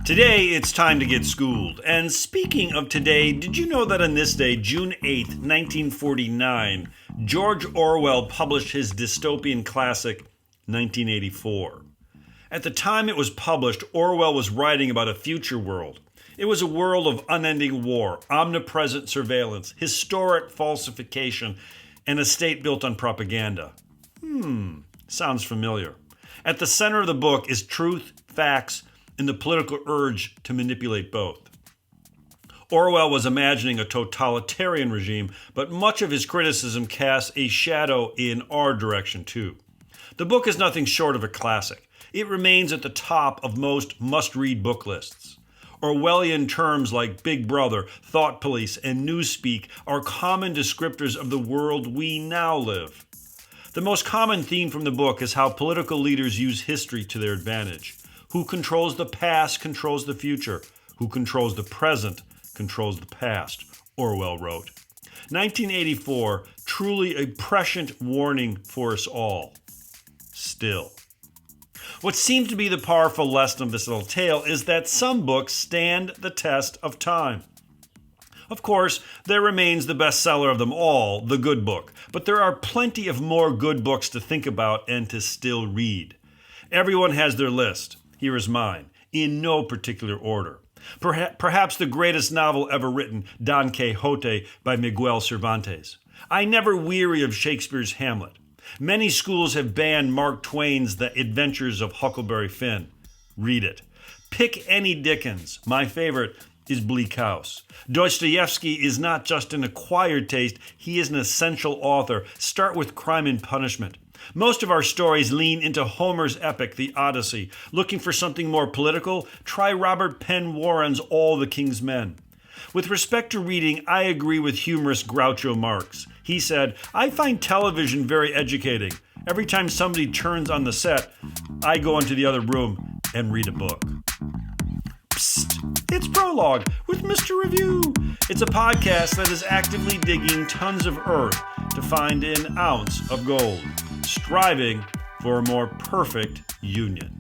Today, it's time to get schooled. And speaking of today, did you know that on this day, June 8th, 1949, George Orwell published his dystopian classic, 1984? At the time it was published, Orwell was writing about a future world. It was a world of unending war, omnipresent surveillance, historic falsification, and a state built on propaganda. Sounds familiar. At the center of the book is truth, facts, and the political urge to manipulate both. Orwell was imagining a totalitarian regime, but much of his criticism casts a shadow in our direction too. The book is nothing short of a classic. It remains at the top of most must-read book lists. Orwellian terms like Big Brother, Thought Police, and Newspeak are common descriptors of the world we now live. The most common theme from the book is how political leaders use history to their advantage. Who controls the past controls the future. Who controls the present controls the past, Orwell wrote. 1984, truly a prescient warning for us all. Still. What seems to be the powerful lesson of this little tale is that some books stand the test of time. Of course, there remains the bestseller of them all, The Good Book, but there are plenty of more good books to think about and to still read. Everyone has their list. Here is mine, in no particular order. Perhaps the greatest novel ever written, Don Quixote by Miguel Cervantes. I never weary of Shakespeare's Hamlet. Many schools have banned Mark Twain's The Adventures of Huckleberry Finn. Read it. Pick any Dickens. My favorite is Bleak House. Dostoevsky is not just an acquired taste, he is an essential author. Start with Crime and Punishment. Most of our stories lean into Homer's epic, The Odyssey. Looking for something more political? Try Robert Penn Warren's All the King's Men. With respect to reading, I agree with humorist Groucho Marx. He said, "I find television very educating. Every time somebody turns on the set, I go into the other room and read a book." Psst, it's Prologue with Mr. Review. It's a podcast that is actively digging tons of earth to find an ounce of gold, striving for a more perfect union.